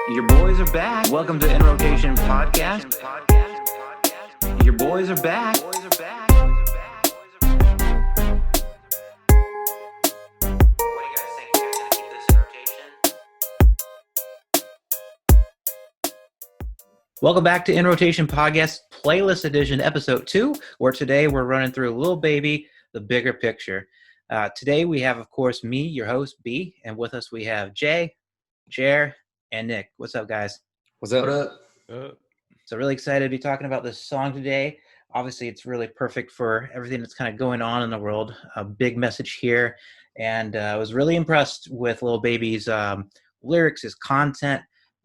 Your boys are back. Welcome to In Rotation Podcast. Your boys are back. Welcome back to In Rotation Podcast, Playlist Edition, Episode 2, where today we're running through Lil Baby, The Bigger Picture. Today we have, of course, me, your host, B, and with us we have Jay, Jer, and Nick. What's up, guys? What's up? So really excited to be talking about this song today. Obviously, it's really perfect for everything that's kind of going on in the world. A big message here. And I was really impressed with Lil Baby's lyrics, his content.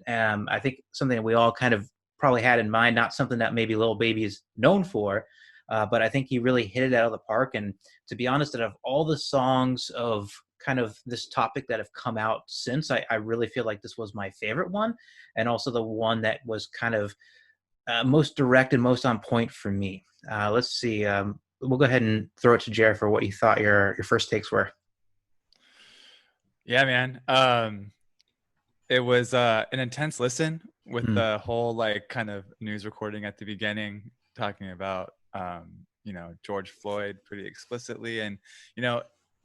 I think something that we all kind of probably had in mind, not something that maybe Lil Baby is known for, but I think he really hit it out of the park. And to be honest, out of all the songs of kind of this topic that have come out since, I really feel like this was my favorite one, and also the one that was kind of most direct and most on point for me. Let's see. We'll go ahead and throw it to Jared for what you thought your first takes were. Yeah, man. It was an intense listen with the whole like kind of news recording at the beginning talking about, George Floyd pretty explicitly. And,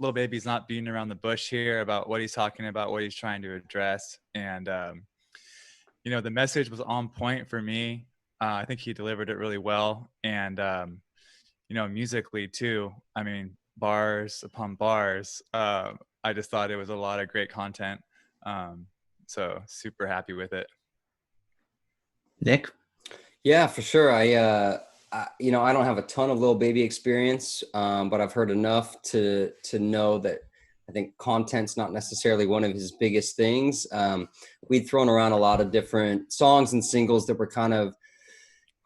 Lil Baby's not beating around the bush here about what he's talking about, what he's trying to address. And, the message was on point for me. I think he delivered it really well. And, musically too, I mean, bars upon bars. I just thought it was a lot of great content. So super happy with it. Nick? Yeah, for sure. I don't have a ton of Lil Baby experience, but I've heard enough to know that I think content's not necessarily one of his biggest things. We'd thrown around a lot of different songs and singles that were kind of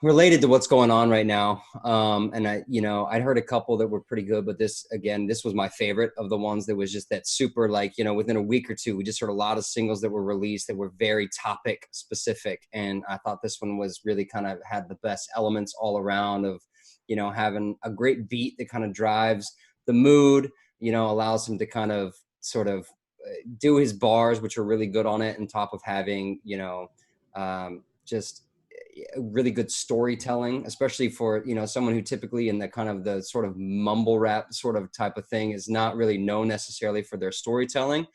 related to what's going on right now. And I'd heard a couple that were pretty good, but this was my favorite of the ones that was just that super, within a week or two, we just heard a lot of singles that were released that were very topic specific. And I thought this one was really kind of had the best elements all around of, having a great beat that kind of drives the mood, allows him to kind of sort of do his bars, which are really good on it, on top of having, just really good storytelling, especially for someone who typically in the kind of the sort of mumble rap sort of type of thing is not really known necessarily for their storytelling,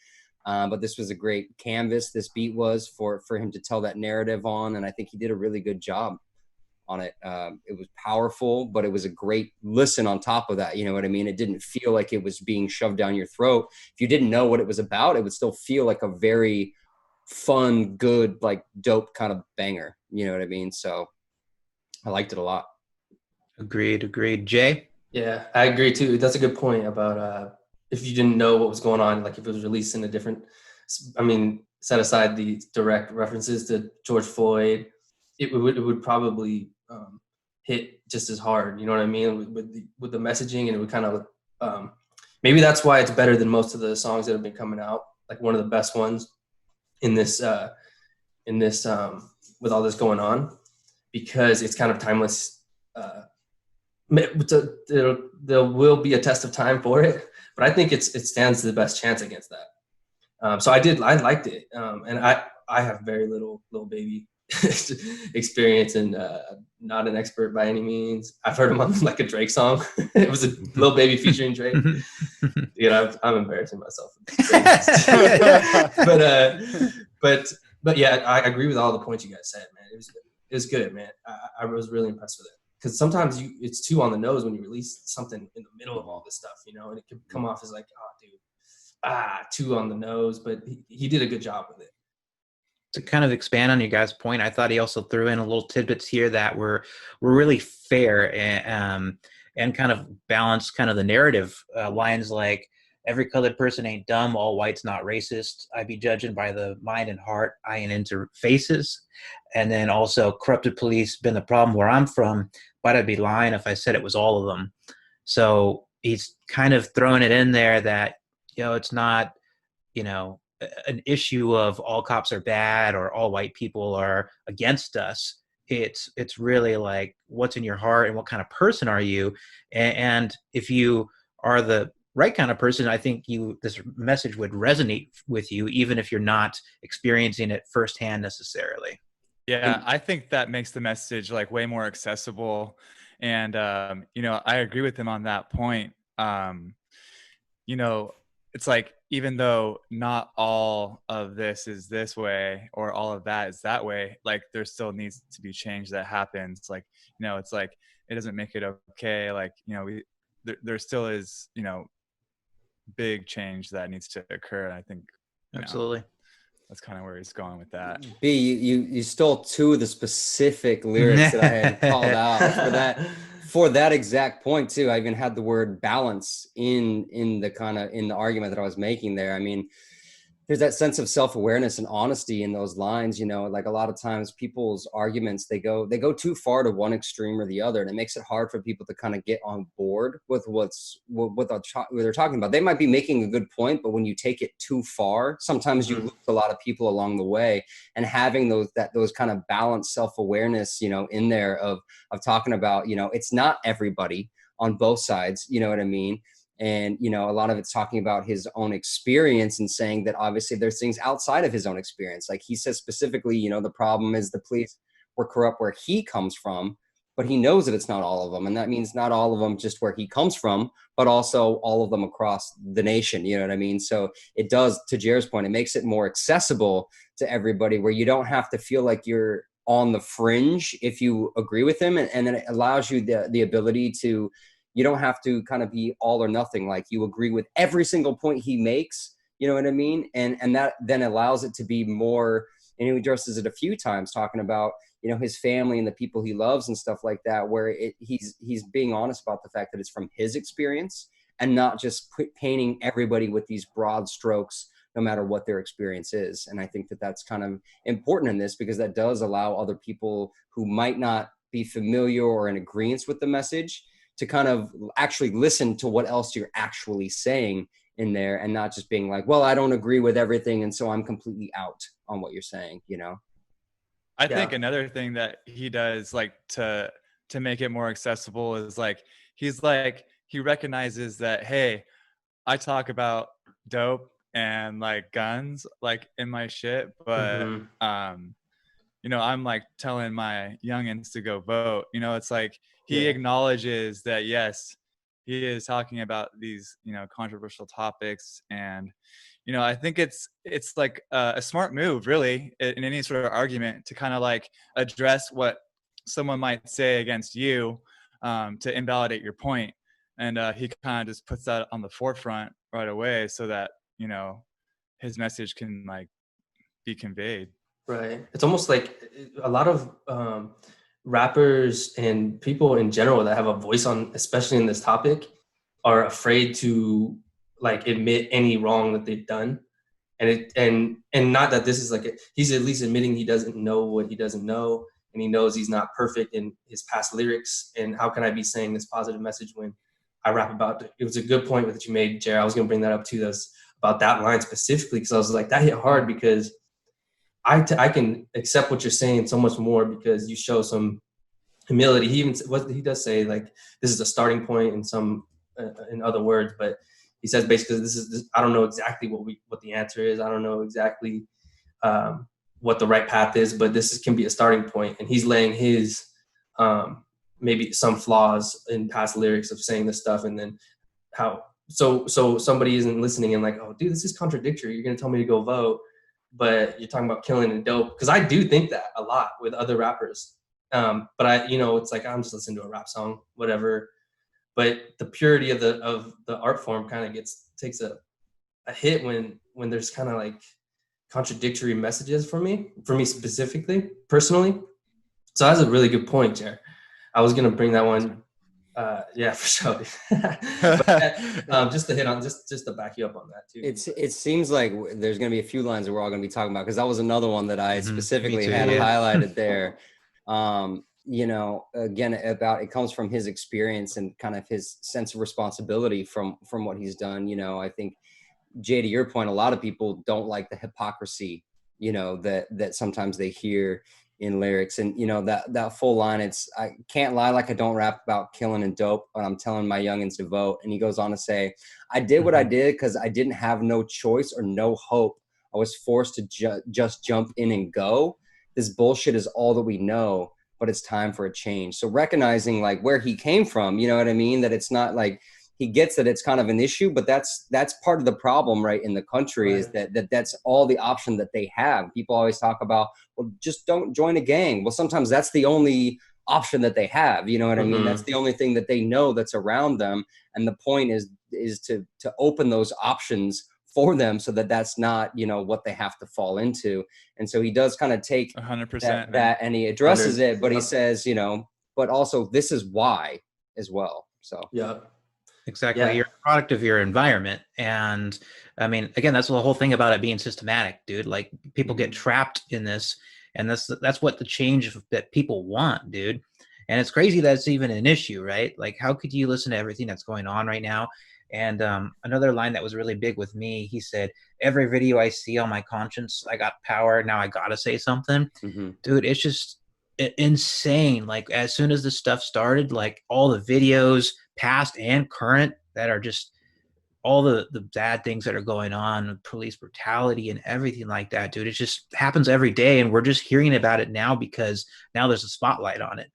but this was a great canvas, this beat was for him to tell that narrative on, and I think he did a really good job on it. It was powerful, but it was a great listen on top of that. You know what I mean? It didn't feel like it was being shoved down your throat. If you didn't know what it was about, it would still feel like a very fun, good, like dope kind of banger. You know what I mean? So I liked it a lot. Agreed. Jay? Yeah, I agree too. That's a good point about if you didn't know what was going on, like if it was released in a different, set aside the direct references to George Floyd, it would probably hit just as hard. You know what I mean? With the messaging, and it would kind of maybe that's why it's better than most of the songs that have been coming out. Like one of the best ones in this with all this going on, because it's kind of timeless. There will be a test of time for it, but I think it stands the best chance against that. So I liked it, and I have very little Lil Baby experience, and not an expert by any means. I've heard him on like a Drake song. It was a Lil Baby featuring Drake. I'm embarrassing myself. But yeah, I agree with all the points you guys said, man. It was good, man. I was really impressed with it, because sometimes it's too on the nose when you release something in the middle of all this stuff, and it can come off as like, oh, dude, too on the nose. But he did a good job with it. To kind of expand on your guys' point, I thought he also threw in a little tidbits here that were really fair and kind of balanced kind of the narrative. Lines like, every colored person ain't dumb, all white's not racist, I be judging by the mind and heart, I ain't into faces. And then also, corrupted police been the problem where I'm from, but I'd be lying if I said it was all of them. So he's kind of throwing it in there that, it's not, an issue of all cops are bad or all white people are against us. It's really like, what's in your heart and what kind of person are you? And if you are the right kind of person, I think this message would resonate with you, even if you're not experiencing it firsthand necessarily. Yeah, I think that makes the message like way more accessible. And, you know, I agree with him on that point. You know, it's like, even though not all of this is this way or all of that is that way, like there still needs to be change that happens. Like, you know, it's like, it doesn't make it okay. Like, you know, there still is, you know, big change that needs to occur. And I think, you know, Absolutely. that's kind of where he's going with that. B, you stole two of the specific lyrics that I had called out for that exact point too. I even had the word balance in the argument that I was making there. I mean, there's that sense of self-awareness and honesty in those lines, you know, like a lot of times people's arguments, they go too far to one extreme or the other. And it makes it hard for people to kind of get on board with what they're talking about. They might be making a good point, but when you take it too far, sometimes you lose a lot of people along the way. And having those kind of balanced self-awareness, you know, in there of talking about, you know, it's not everybody on both sides, you know what I mean? And, you know, a lot of it's talking about his own experience and saying that obviously there's things outside of his own experience. Like he says specifically, you know, the problem is the police were corrupt where he comes from, but he knows that it's not all of them. And that means not all of them just where he comes from, but also all of them across the nation. You know what I mean? So it does, to Jared's point, it makes it more accessible to everybody where you don't have to feel like you're on the fringe if you agree with him. And then it allows you the ability to, you don't have to kind of be all or nothing. Like you agree with every single point he makes, you know what I mean? And that then allows it to be more, and he addresses it a few times talking about, you know, his family and the people he loves and stuff like that, where he's being honest about the fact that it's from his experience and not just painting everybody with these broad strokes, no matter what their experience is. And I think that that's kind of important in this, because that does allow other people who might not be familiar or in agreement with the message to kind of actually listen to what else you're actually saying in there, and not just being like, well, I don't agree with everything, and so I'm completely out on what you're saying, you know? I think another thing that he does, like to make it more accessible, is like, he recognizes that, hey, I talk about dope and like guns like in my shit, but you know, I'm like telling my youngins to go vote. You know, it's like he acknowledges that, yes, he is talking about these, you know, controversial topics. And, you know, I think it's like a smart move, really, in any sort of argument, to kind of like address what someone might say against you, to invalidate your point. And he kind of just puts that on the forefront right away, so that, you know, his message can like be conveyed. Right. It's almost like a lot of rappers and people in general that have a voice on, especially in this topic, are afraid to like admit any wrong that they've done. And not that this is like he's at least admitting he doesn't know what he doesn't know, and he knows he's not perfect in his past lyrics. And how can I be saying this positive message when I rap about it? It was a good point that you made, Jared. I was gonna bring that up too. That's about that line specifically, because I was like, that hit hard, because I can accept what you're saying so much more because you show some humility. He does say like this is a starting point in some in other words, but he says basically this I don't know exactly what the answer is. I don't know exactly what the right path is, but can be a starting point. And he's laying his maybe some flaws in past lyrics of saying this stuff, and then how so somebody isn't listening and like, oh dude, this is contradictory. You're gonna tell me to go vote, but you're talking about killing and dope. Because I do think that a lot with other rappers. But it's like, I'm just listening to a rap song, whatever. But the purity of the art form kind of takes a hit when there's kind of like contradictory messages for me specifically, personally. So that's a really good point, Jared. I was gonna bring that one. Yeah, for sure. But, just to hit on, just to back you up on that too. It seems like there's going to be a few lines that we're all going to be talking about, because that was another one that I specifically too, had yeah. highlighted there. You know, again, about it comes from his experience and kind of his sense of responsibility from what he's done. You know, I think, Jay, to your point, a lot of people don't like the hypocrisy, you know, that sometimes they hear in lyrics. And, you know, that full line, it's, I can't lie like I don't rap about killing and dope, but I'm telling my youngins to vote. And he goes on to say, I did what I did because I didn't have no choice or no hope. I was forced to just jump in and go. This bullshit is all that we know, but it's time for a change. So recognizing like where he came from, you know what I mean? That it's not like, he gets that it's kind of an issue, but that's part of the problem, right, in the country, Right. is that's all the option that they have. People always talk about, well, just don't join a gang. Well, sometimes that's the only option that they have. You know what I mean? That's the only thing that they know that's around them. And the point is to open those options for them so that that's not, you know, what they have to fall into. And so he does kind of take 100%, that and he addresses it, but he Yeah. says, you know, but also this is why as well. So Yeah. Exactly. Yeah. You're a product of your environment. And I mean, again, that's the whole thing about it being systematic, dude. Like people get trapped in this, and that's what the change that people want, dude. And it's crazy that it's even an issue, right? Like, how could you listen to everything that's going on right now? And another line that was really big with me, he said, every video I see on my conscience, I got power. Now I got to say something. Dude, it's just insane. Like, as soon as this stuff started, like all the videos, past and current, that are just all the bad things that are going on with police brutality and everything like that, dude. It just happens every day, and we're just hearing about it now because now there's a spotlight on it,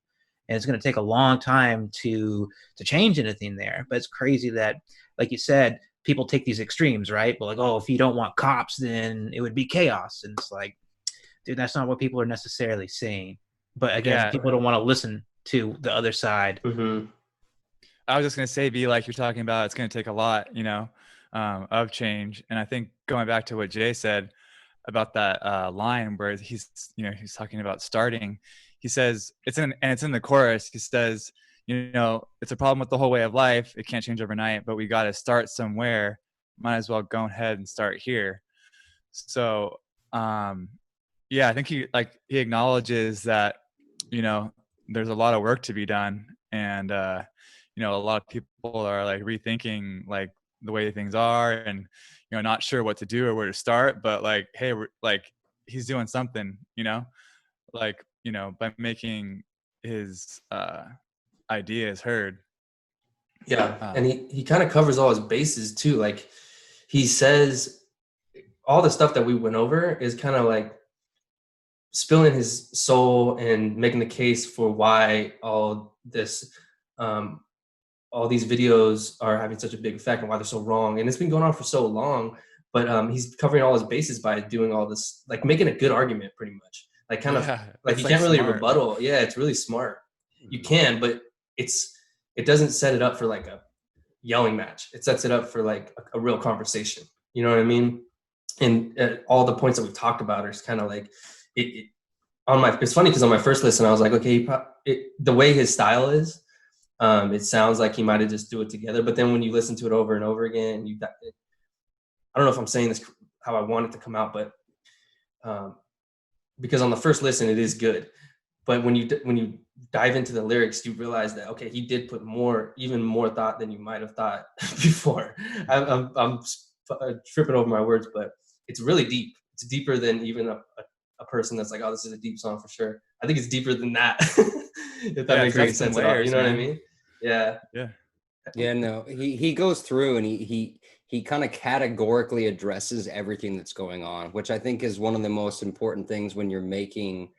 and it's going to take a long time to change anything there. But it's crazy that, like you said, people take these extremes, right? But like, oh, if you don't want cops, then it would be chaos. And it's like, dude, that's not what people are necessarily saying. But again, Yeah. people don't want to listen to the other side. I was just going to say, B, like you're talking about, it's going to take a lot, you know, of change. And I think going back to what Jay said about that line where he's talking about starting, he says, it's in the chorus. He says, you know, it's a problem with the whole way of life. It can't change overnight, but we got to start somewhere. Might as well go ahead and start here. So, yeah, I think he acknowledges that, you know, there's a lot of work to be done. And, you know, a lot of people are like rethinking like the way things are and, you know, not sure what to do or where to start, but like, hey, we're like, he's doing something, you know, like, you know, by making his ideas heard. Yeah. And he kind of covers all his bases too. Like he says all the stuff that we went over is kind of like spilling his soul and making the case for why all these videos are having such a big effect and why they're so wrong. And it's been going on for so long, but he's covering all his bases by doing all this, like making a good argument pretty much. Like kind of like you can't really rebuttal. Yeah, it's really smart. You can, but it doesn't set it up for like a yelling match. It sets it up for like a real conversation. You know what I mean? And all the points that we've talked about are kind of like it's funny because on my first listen, I was like, okay, the way his style is, it sounds like he might have just do it together. But then when you listen to it over and over again, I don't know if I'm saying this how I want it to come out, but because on the first listen, it is good. But when you dive into the lyrics, you realize that, okay, he did put even more thought than you might have thought before. I'm tripping over my words, but it's really deep. It's deeper than even a person that's like, oh, this is a deep song for sure. I think it's deeper than that. If that makes any sense at all. You know what I mean? Yeah. Yeah, no, he goes through and he kind of categorically addresses everything that's going on, which I think is one of the most important things when you're making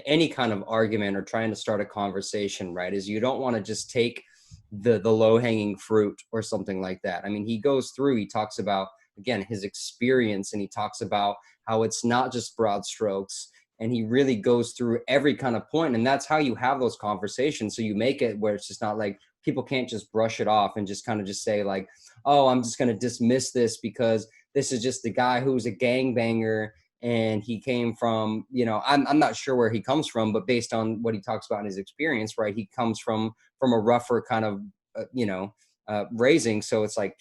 any kind of argument or trying to start a conversation, right? Is you don't want to just take the low-hanging fruit or something like that. I mean, he goes through, he talks about, again, his experience, and he talks about how it's not just broad strokes, and he really goes through every kind of point, and that's how you have those conversations. So you make it where it's just not like people can't just brush it off and just kind of just say like, oh, I'm just going to dismiss this because this is just the guy who's a gangbanger and he came from, you know, I'm not sure where he comes from, but based on what he talks about in his experience, right, he comes from a rougher kind of, raising. So it's like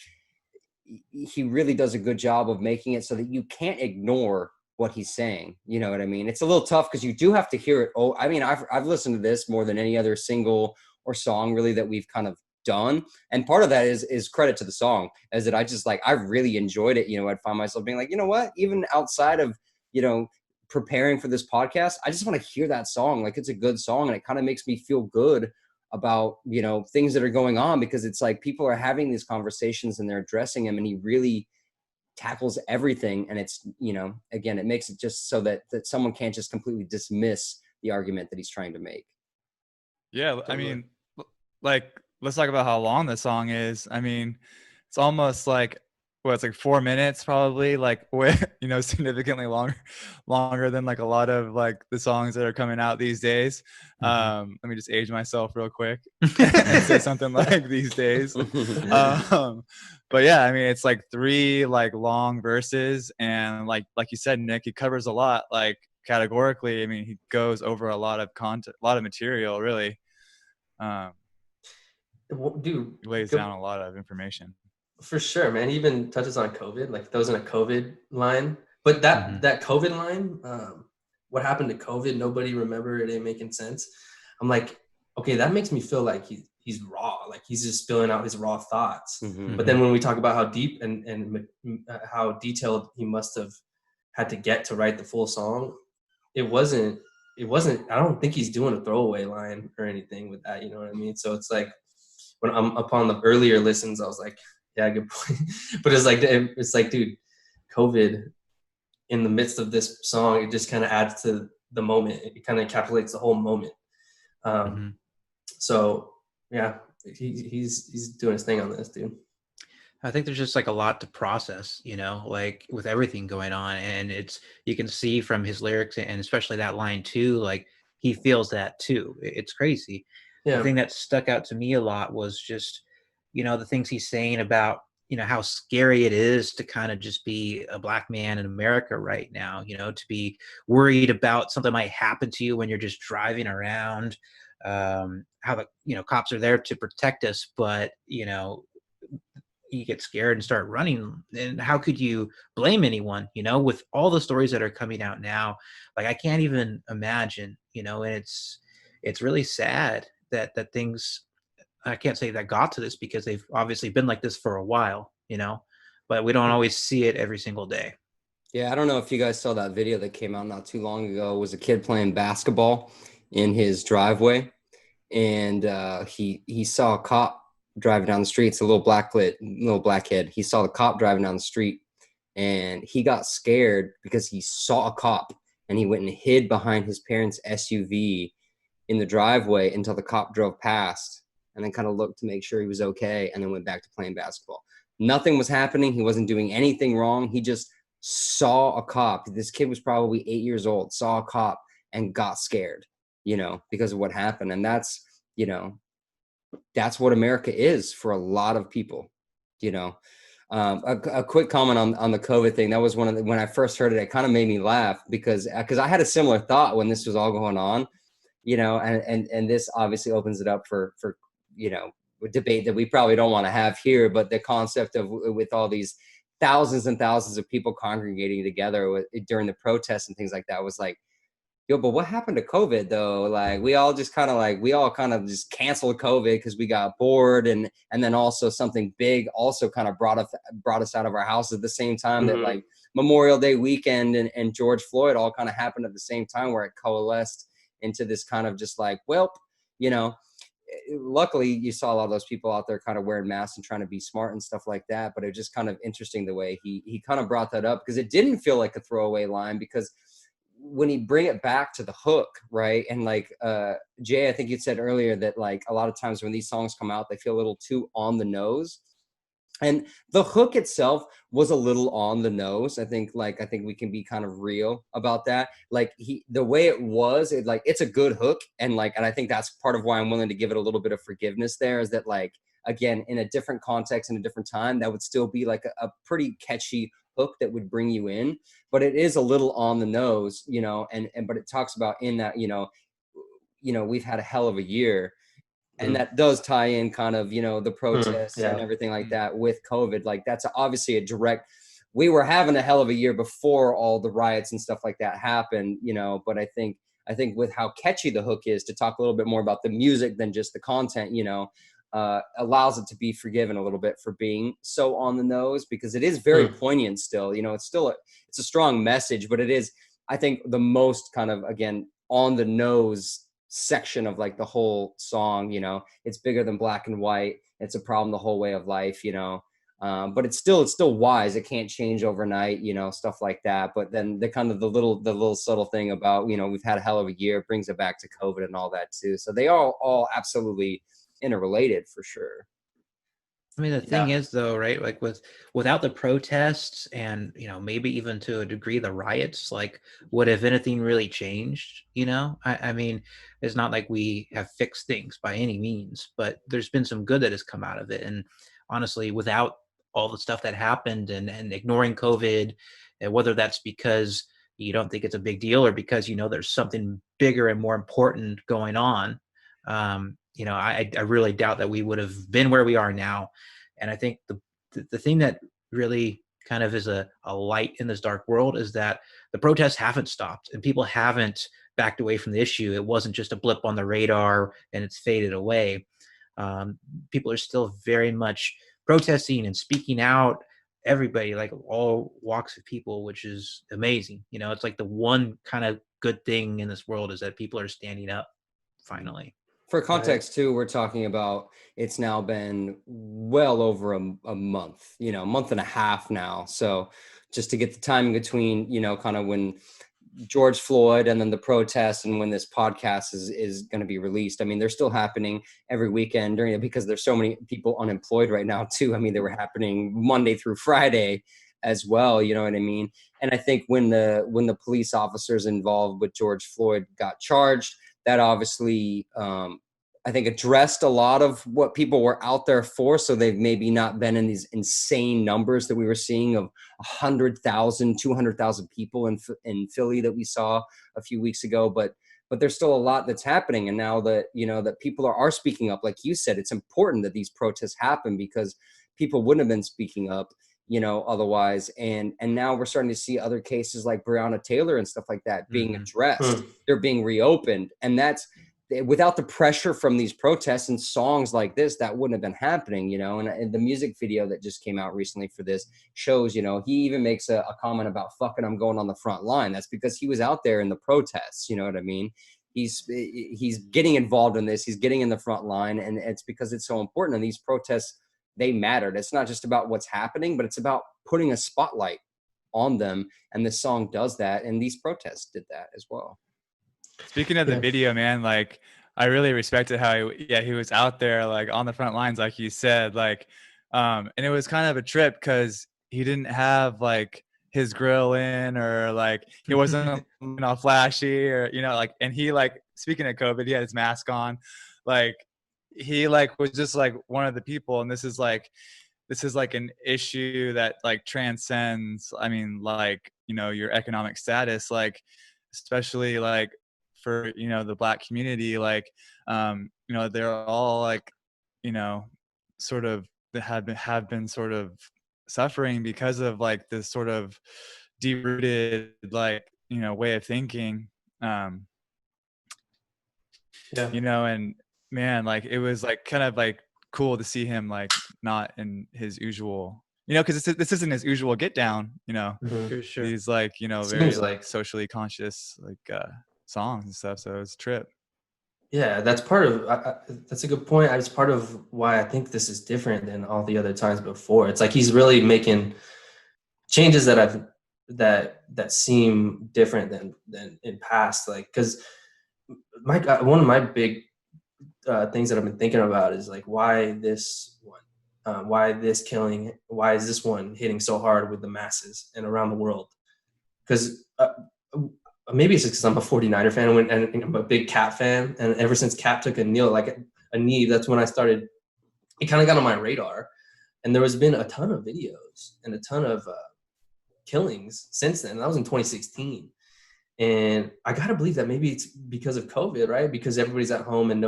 he really does a good job of making it so that you can't ignore what he's saying. You know what I mean? It's a little tough because you do have to hear it. Oh, I mean, I've listened to this more than any other single or song really that we've kind of done. And part of that is credit to the song, as that I really enjoyed it. You know, I'd find myself being like, you know what, even outside of, you know, preparing for this podcast, I just want to hear that song. Like, it's a good song, and it kind of makes me feel good about, you know, things that are going on, because it's like people are having these conversations and they're addressing him, and he really tackles everything. And it's, you know, again, it makes it just so that someone can't just completely dismiss the argument that he's trying to make. Yeah, I mean, like, let's talk about how long the song is. I mean, it's almost like, well, it's like 4 minutes probably, like, way, you know, significantly longer than like a lot of like the songs that are coming out these days. Let me just age myself real quick and say something like these days. But yeah, I mean, it's like 3 like long verses, and like you said, Nick, he covers a lot, like categorically. I mean, he goes over a lot of content, a lot of material, really. Dude, He lays down a lot of information. for sure, man. He even touches on COVID, like those in a COVID line. But that COVID line, what happened to COVID? Nobody remember. It ain't making sense. I'm like, okay, that makes me feel like he's raw, like he's just spilling out his raw thoughts. But then when we talk about how deep and how detailed he must have had to get to write the full song, it wasn't. I don't think he's doing a throwaway line or anything with that. You know what I mean? So it's like when I'm upon the earlier listens, I was like, yeah, good point. But it's like, dude, COVID in the midst of this song, it just kind of adds to the moment. It kind of encapsulates the whole moment. So yeah, he's doing his thing on this, dude. I think there's just like a lot to process, you know, like with everything going on. And you can see from his lyrics, and especially that line too, like he feels that too. It's crazy. Yeah. The thing that stuck out to me a lot was just, you know, the things he's saying about, you know, how scary it is to kind of just be a Black man in America right now, you know, to be worried about something might happen to you when you're just driving around, how the, you know, cops are there to protect us, but, you know, you get scared and start running. And how could you blame anyone, you know, with all the stories that are coming out now? Like, I can't even imagine, you know. And it's really sad that things, I can't say that got to this, because they've obviously been like this for a while, you know, but we don't always see it every single day. Yeah, I don't know if you guys saw that video that came out not too long ago. It was a kid playing basketball in his driveway, and he saw a cop driving down the street. It's a little black kid. He saw the cop driving down the street, and he got scared because he saw a cop, and he went and hid behind his parents' SUV in the driveway until the cop drove past, and then kind of looked to make sure he was okay, and then went back to playing basketball. Nothing was happening. He wasn't doing anything wrong. He just saw a cop. This kid was probably 8 years old, saw a cop and got scared, you know, because of what happened. And that's, you know, that's what America is for a lot of people, you know. A quick comment on the COVID thing. That was one of the, when I first heard it, it kind of made me laugh because I had a similar thought when this was all going on, you know, and this obviously opens it up for, you know, a debate that we probably don't want to have here, but the concept of with all these thousands and thousands of people congregating together during the protests and things like that was like, yo, but what happened to COVID though? Like we all just kind of just canceled COVID because we got bored, and then also something big also kind of brought us out of our house at the same time. That like Memorial Day weekend and George Floyd all kind of happened at the same time, where it coalesced into this kind of just like, well, you know, luckily you saw a lot of those people out there kind of wearing masks and trying to be smart and stuff like that. But it was just kind of interesting the way he kind of brought that up, because it didn't feel like a throwaway line, because when he bring it back to the hook, right? And like Jay, I think you said earlier that like a lot of times when these songs come out, they feel a little too on the nose. And the hook itself was a little on the nose. I think we can be kind of real about that. Like the way it was, it's a good hook. And I think that's part of why I'm willing to give it a little bit of forgiveness there, is that like, again, in a different context, in a different time, that would still be like a pretty catchy hook that would bring you in. But it is a little on the nose, you know, but it talks about in that, you know, we've had a hell of a year. And that does tie in kind of, you know, the protests and everything like that with COVID. Like that's obviously a direct, we were having a hell of a year before all the riots and stuff like that happened, you know, but I think with how catchy the hook is, to talk a little bit more about the music than just the content, you know, allows it to be forgiven a little bit for being so on the nose, because it is very poignant still, you know, it's a strong message, but it is I think the most kind of, again, on the nose section of like the whole song, you know, it's bigger than black and white. It's a problem the whole way of life, you know. But it's still wise. It can't change overnight, you know, stuff like that. But then the kind of the little subtle thing about, you know, we've had a hell of a year, brings it back to COVID and all that too. So they are all absolutely interrelated for sure. I mean, the thing is, though, right? Like without the protests and, you know, maybe even to a degree the riots, like would have anything really changed? You know, I mean, it's not like we have fixed things by any means, but there's been some good that has come out of it. And honestly, without all the stuff that happened and ignoring COVID, and whether that's because you don't think it's a big deal or because you know there's something bigger and more important going on, you know, I really doubt that we would have been where we are now. And I think the thing that really kind of is a light in this dark world is that the protests haven't stopped and people haven't backed away from the issue. It wasn't just a blip on the radar and it's faded away. People are still very much protesting and speaking out. Everybody, like all walks of people, which is amazing. You know, it's like the one kind of good thing in this world is that people are standing up finally. For context too, we're talking about, it's now been well over a month, you know, month and a half now. So just to get the timing between, you know, kind of when George Floyd and then the protests and when this podcast is going to be released. I mean, they're still happening every weekend during it because there's so many people unemployed right now too. I mean, they were happening Monday through Friday as well. You know what I mean? And I think when the police officers involved with George Floyd got charged, that obviously, I think, addressed a lot of what people were out there for. So they've maybe not been in these insane numbers that we were seeing of 100,000, 200,000 people in Philly that we saw a few weeks ago. But there's still a lot that's happening. And now that, you know, that people are speaking up, like you said, it's important that these protests happen because people wouldn't have been speaking up, you know, otherwise. And now we're starting to see other cases like Breonna Taylor and stuff like that being addressed. They're being reopened. And that's without the pressure from these protests and songs like this, that wouldn't have been happening, you know. And the music video that just came out recently for this shows, you know, he even makes a comment about fucking I'm going on the front line. That's because he was out there in the protests, you know what I mean? He's getting involved in this. He's getting in the front line. And it's because it's so important. And these protests, they mattered. It's not just about what's happening, but it's about putting a spotlight on them. And this song does that. And these protests did that as well. Speaking of the video, man, like I really respected how he was out there like on the front lines, like you said, like, and it was kind of a trip because he didn't have like his grill in or like he wasn't all flashy or, you know, like, and he like, speaking of COVID, he had his mask on, like he like was just like one of the people. And this is like an issue that like transcends, I mean, like, you know, your economic status, like, especially like for, you know, the Black community, like, you know, they're all like, you know, sort of have been sort of suffering because of like this sort of deep-rooted, like, you know, way of thinking, you know. And man, like it was like kind of like cool to see him like not in his usual, you know, because this isn't his usual get down, you know. For sure. He's like, you know, very like socially conscious, like songs and stuff. So it was a trip. Yeah, that's part of that's a good point. It's part of why I think this is different than all the other times before. It's like he's really making changes that seem different than in past. Like, because one of my big things that I've been thinking about is like, why this one, why this killing, why is this one hitting so hard with the masses and around the world? Because maybe it's just because I'm a 49er fan and I'm a big Cap fan. And ever since Cap took a knee, that's when I started, it kind of got on my radar. And there has been a ton of videos and a ton of killings since then. That was in 2016. And I got to believe that maybe it's because of COVID, right? Because everybody's at home and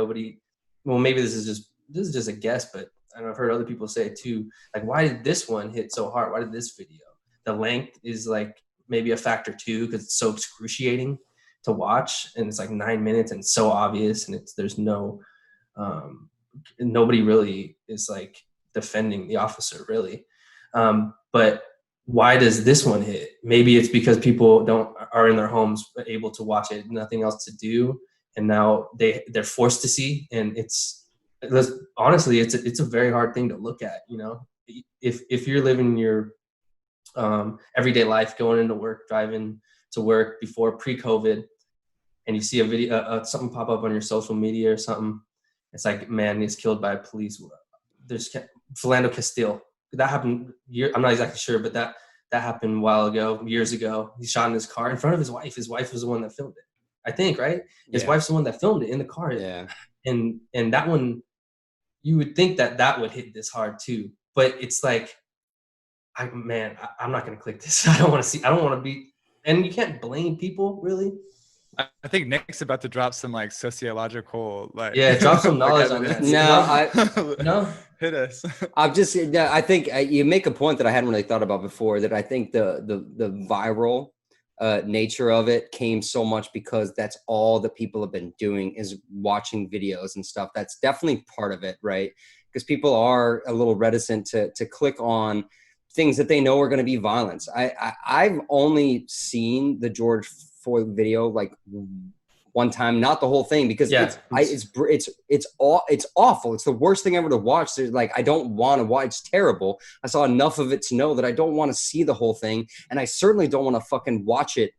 maybe this is just a guess, but I've heard other people say it too. Like, why did this one hit so hard? Why did this video? The length is like, maybe a factor too, because it's so excruciating to watch and it's like 9 minutes and it's so obvious and there's no nobody really is like defending the officer really, but why does this one hit? Maybe it's because people are in their homes able to watch it, nothing else to do, and now they're forced to see. And honestly, it's a very hard thing to look at. You know, if you're living your everyday life, going into work, driving to work before pre-COVID, and you see a video, something pop up on your social media or something, it's like, man is killed by police. There's Philando Castile. That happened. I'm not exactly sure, but that happened a while ago, years ago. He shot in his car in front of his wife. His wife was the one that filmed it, I think, right? His wife's the one that filmed it in the car. Yeah. And that one, you would think that would hit this hard too, but it's like, I'm not gonna click this. I don't want to be, and you can't blame people really. I think Nick's about to drop some like sociological like drop some knowledge on evidence. that. No, hit us. I think you make a point that I hadn't really thought about before, that I think the viral nature of it came so much because that's all that people have been doing is watching videos and stuff. That's definitely part of it, right? Because people are a little reticent to click on things that they know are going to be violence. I've only seen the George Floyd video like one time, not the whole thing, because it's awful. It's the worst thing ever to watch. There's like, I don't want to watch. It's terrible. I saw enough of it to know that I don't want to see the whole thing, and I certainly don't want to fucking watch it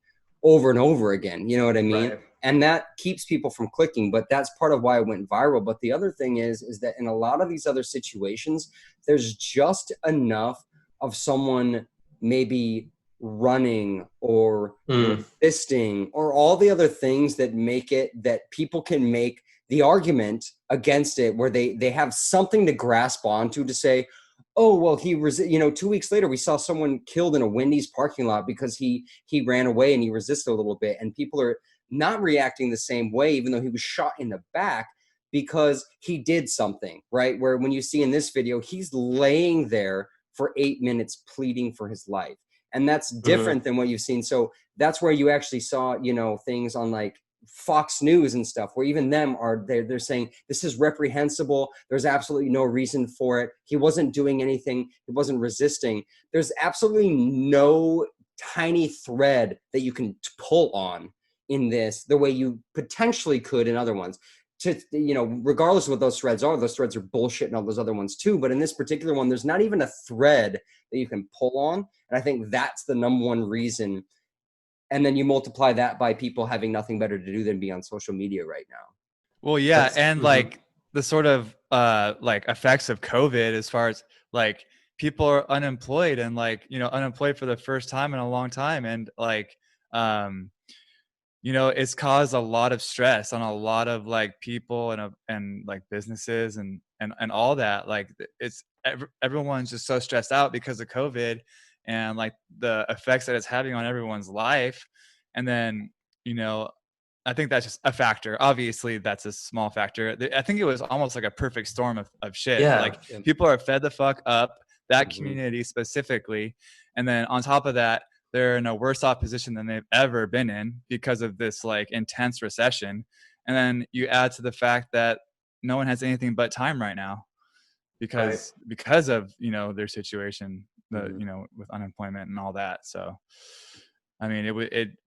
over and over again. You know what I mean? Right. And that keeps people from clicking, but that's part of why it went viral. But the other thing is that in a lot of these other situations, there's just enough of someone maybe running or fisting or all the other things that make it that people can make the argument against it, where they have something to grasp onto to say, oh, well, 2 weeks later, we saw someone killed in a Wendy's parking lot because he ran away and he resisted a little bit. And people are not reacting the same way, even though he was shot in the back, because he did something, right? Where when you see in this video, he's laying there for 8 minutes pleading for his life. And that's different than what you've seen. So that's where you actually saw, things on like Fox News and stuff, where even them they're saying this is reprehensible. There's absolutely no reason for it. He wasn't doing anything. He wasn't resisting. There's absolutely no tiny thread that you can pull on in this the way you potentially could in other ones. Regardless of what those threads are bullshit and all those other ones too. But in this particular one, there's not even a thread that you can pull on. And I think that's the number one reason. And then you multiply that by people having nothing better to do than be on social media right now. Well, yeah. And like the sort of like effects of COVID, as far as like people are unemployed and like, unemployed for the first time in a long time. And like, it's caused a lot of stress on a lot of like people and like businesses and all that. Like everyone's just so stressed out because of COVID and like the effects that it's having on everyone's life. And then, I think that's just a factor. Obviously that's a small factor. I think it was almost like a perfect storm of shit. People are fed the fuck up, that community specifically. And then on top of that, they're in a worse off position than they've ever been in because of this like intense recession. And then you add to the fact that no one has anything but time right now because of, their situation, with unemployment and all that. So, I mean,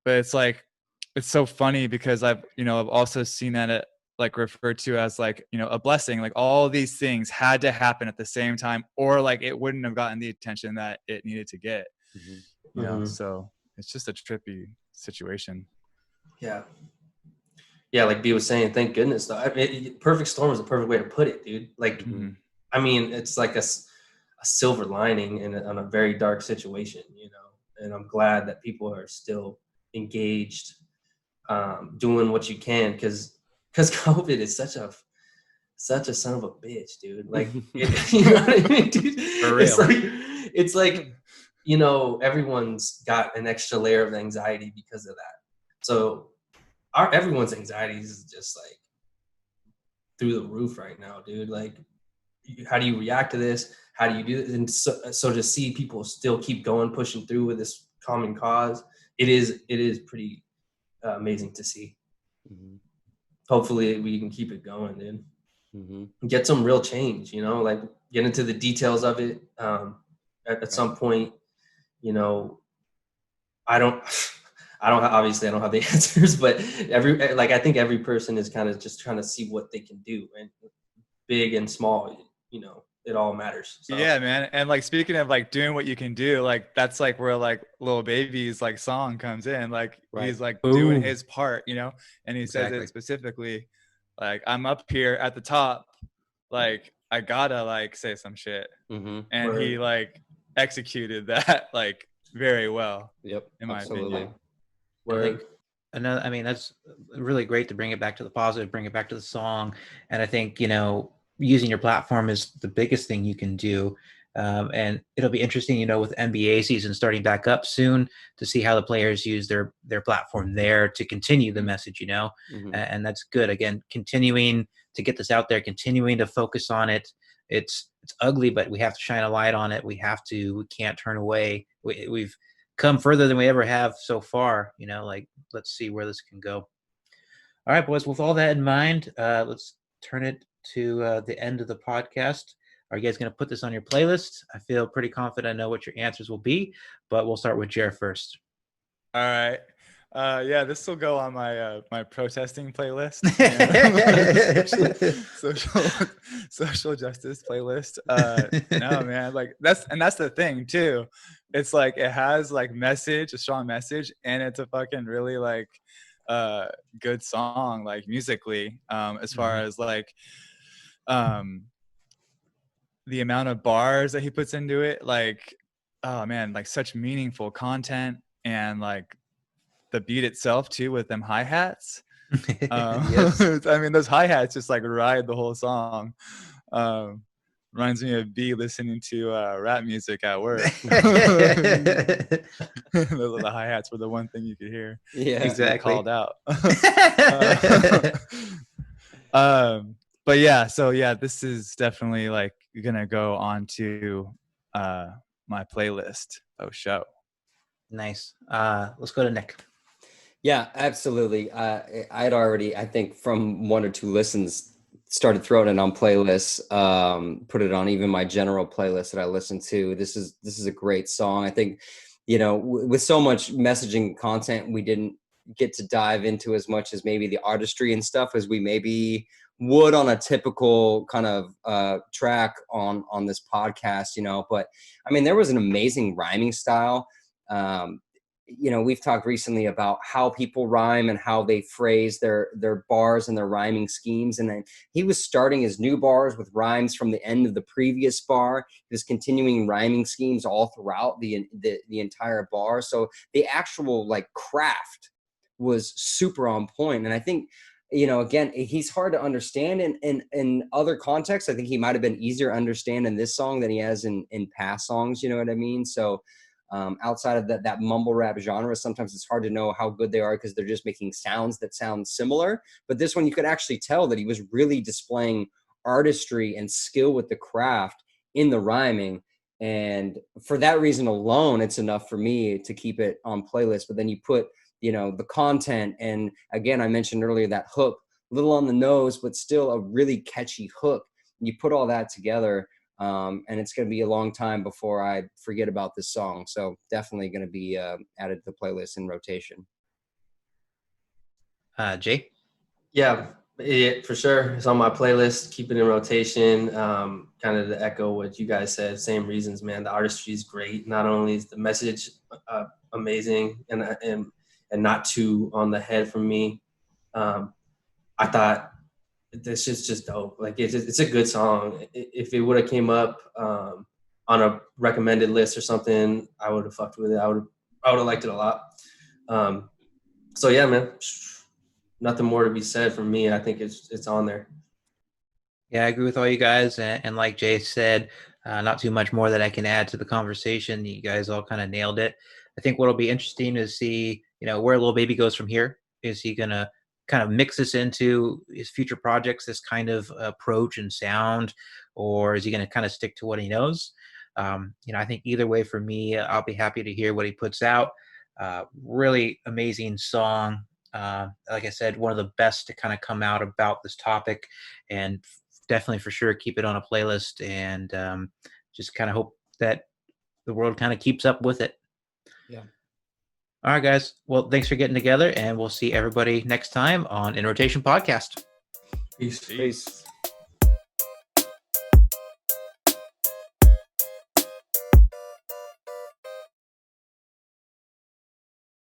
but it's like, it's so funny because I've also seen that it like referred to as like, a blessing, like all these things had to happen at the same time, or like it wouldn't have gotten the attention that it needed to get. So it's just a trippy situation. Yeah, like B was saying, thank goodness though. Perfect storm is a perfect way to put it, dude. Like, I mean, it's like a silver lining on a very dark situation, and I'm glad that people are still engaged, doing what you can, because COVID is such a son of a bitch, dude. Like, you know what I mean, dude? For real. It's like everyone's got an extra layer of anxiety because of that. So everyone's anxiety is just like through the roof right now, dude. Like, how do you react to this? How do you do this? And so to see people still keep going, pushing through with this common cause, it is pretty amazing to see. Hopefully we can keep it going, dude. Get some real change, like get into the details of it at some point. you know, I don't, obviously I don't have the answers, but I think every person is kind of just trying to see what they can do, and big and small, you know, it all matters. So Yeah, man. And like speaking of like doing what you can do, like that's like where like Lil Baby's like song comes in. Like Right. he's like doing Boom. his part, you know, and he says Exactly. it specifically, like I'm up here at the top, like I gotta like say some shit. Mm-hmm. And Word. he like executed that like very well, Yep. in my Absolutely. opinion. I think where another, I mean, that's really great to bring it back to the positive, bring it back to the song. And I think, you know, using your platform is the biggest thing you can do. And it'll be interesting, you know, with NBA season starting back up soon to see how the players use their platform there to continue the message, you know, Mm-hmm. and that's good. Again, continuing to get this out there, continuing to focus on it. It's ugly, but we have to shine a light on it. We can't turn away. We've come further than we ever have so far, you know, like let's see where this can go. All right, boys, with all that in mind, let's turn it to the end of the podcast. Are you guys going to put this on your playlist? I feel pretty confident I know what your answers will be, but we'll start with Jer first. All right. Yeah, this will go on my my protesting playlist, social justice playlist. No, man, like that's the thing too. It's like it has like a strong message, and it's a fucking really like good song, like musically. As far as like the amount of bars that he puts into it, like oh man, like such meaningful content, and like the beat itself too with them hi-hats. Yes. I mean those hi-hats just like ride the whole song. Reminds me of B listening to rap music at work. The hi-hats were the one thing you could hear. Yeah. Exactly. Called out. But yeah, so yeah, this is definitely like gonna go on to my playlist of show. Nice. Let's go to Nick. Yeah, absolutely. I'd already, I think, from one or two listens, started throwing it on playlists. Put it on even my general playlist that I listen to. This is a great song. I think, you know, with so much messaging content, we didn't get to dive into as much as maybe the artistry and stuff as we maybe would on a typical kind of track on this podcast. You know, but I mean, there was an amazing rhyming style. You know, we've talked recently about how people rhyme and how they phrase their bars and their rhyming schemes. And then he was starting his new bars with rhymes from the end of the previous bar. He was continuing rhyming schemes all throughout the entire bar. So the actual like craft was super on point. And I think, you know, again, he's hard to understand in other contexts. I think he might have been easier to understand in this song than he has in past songs. You know what I mean? So outside of that mumble rap genre, sometimes it's hard to know how good they are because they're just making sounds that sound similar. But this one, you could actually tell that he was really displaying artistry and skill with the craft in the rhyming. And for that reason alone, it's enough for me to keep it on playlist. But then you put, you know, the content, and again, I mentioned earlier that hook, a little on the nose, but still a really catchy hook. You put all that together, and it's going to be a long time before I forget about this song. So definitely going to be added to the playlist in rotation. Jay? Yeah, for sure. It's on my playlist. Keep it in rotation. Kind of to echo what you guys said. Same reasons, man. The artistry is great. Not only is the message amazing and not too on the head for me. I thought this is just dope. Like it's a good song. If it would have came up on a recommended list or something, I would have fucked with it. I would have liked it a lot. So yeah, man. Nothing more to be said from me. I think it's on there. Yeah, I agree with all you guys. And like Jay said, not too much more that I can add to the conversation. You guys all kind of nailed it. I think what'll be interesting is see, you know, where Lil Baby goes from here. Is he going to kind of mix this into his future projects, this kind of approach and sound, or is he going to kind of stick to what he knows? You know, I think either way for me, I'll be happy to hear what he puts out. Really amazing song. Like I said, one of the best to kind of come out about this topic, and definitely for sure keep it on a playlist, and just kind of hope that the world kind of keeps up with it. All right, guys. Well, thanks for getting together, and we'll see everybody next time on In Rotation Podcast. Peace. Peace.